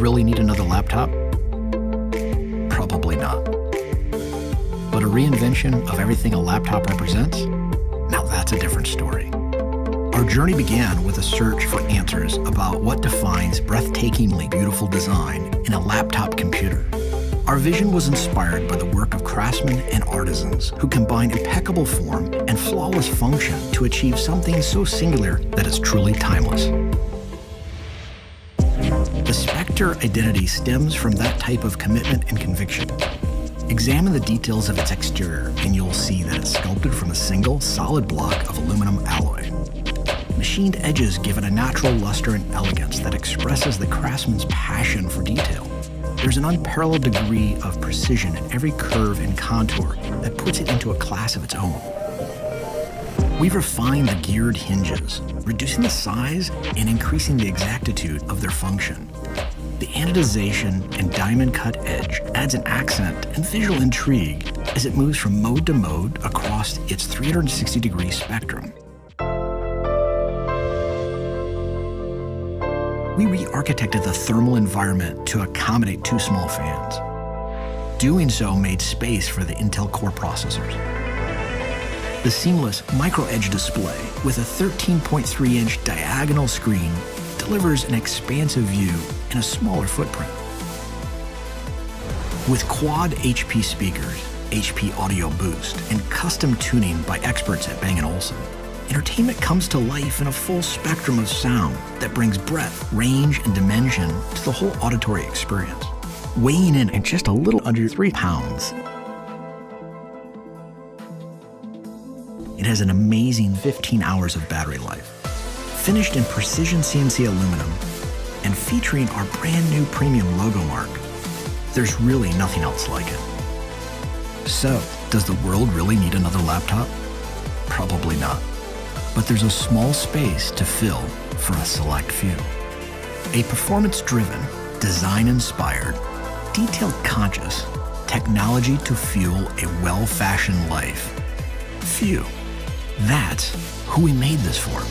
really need another laptop? Probably not. But a reinvention of everything a laptop represents? Now that's a different story. Our journey began with a search for answers about what defines breathtakingly beautiful design in a laptop computer. Our vision was inspired by the work of craftsmen and artisans who combine impeccable form and flawless function to achieve something so singular that is truly timeless. The Spectre identity stems from that type of commitment and conviction. Examine the details of its exterior and you'll see that it's sculpted from a single solid block of aluminum alloy. Machined edges give it a natural luster and elegance that expresses the craftsman's passion for detail. There's an unparalleled degree of precision in every curve and contour that puts it into a class of its own. We've refined the geared hinges, reducing the size and increasing the exactitude of their function. The anodization and diamond-cut edge adds an accent and visual intrigue as it moves from mode to mode across its 360-degree spectrum. We re-architected the thermal environment to accommodate 2 small fans. Doing so made space for the Intel Core processors. The seamless micro-edge display with a 13.3-inch diagonal screen delivers an expansive view in a smaller footprint. With quad HP speakers, HP Audio Boost, and custom tuning by experts at Bang & Olufsen, entertainment comes to life in a full spectrum of sound that brings breadth, range, and dimension to the whole auditory experience. Weighing in at just a little under 3 pounds, it has an amazing 15 hours of battery life. Finished in precision CNC aluminum and featuring our brand new premium logo mark, there's really nothing else like it. So, does the world really need another laptop? Probably not. But there's a small space to fill for a select few. A performance-driven, design-inspired, detail-conscious technology to fuel a well-fashioned life. Few. That's who we made this for.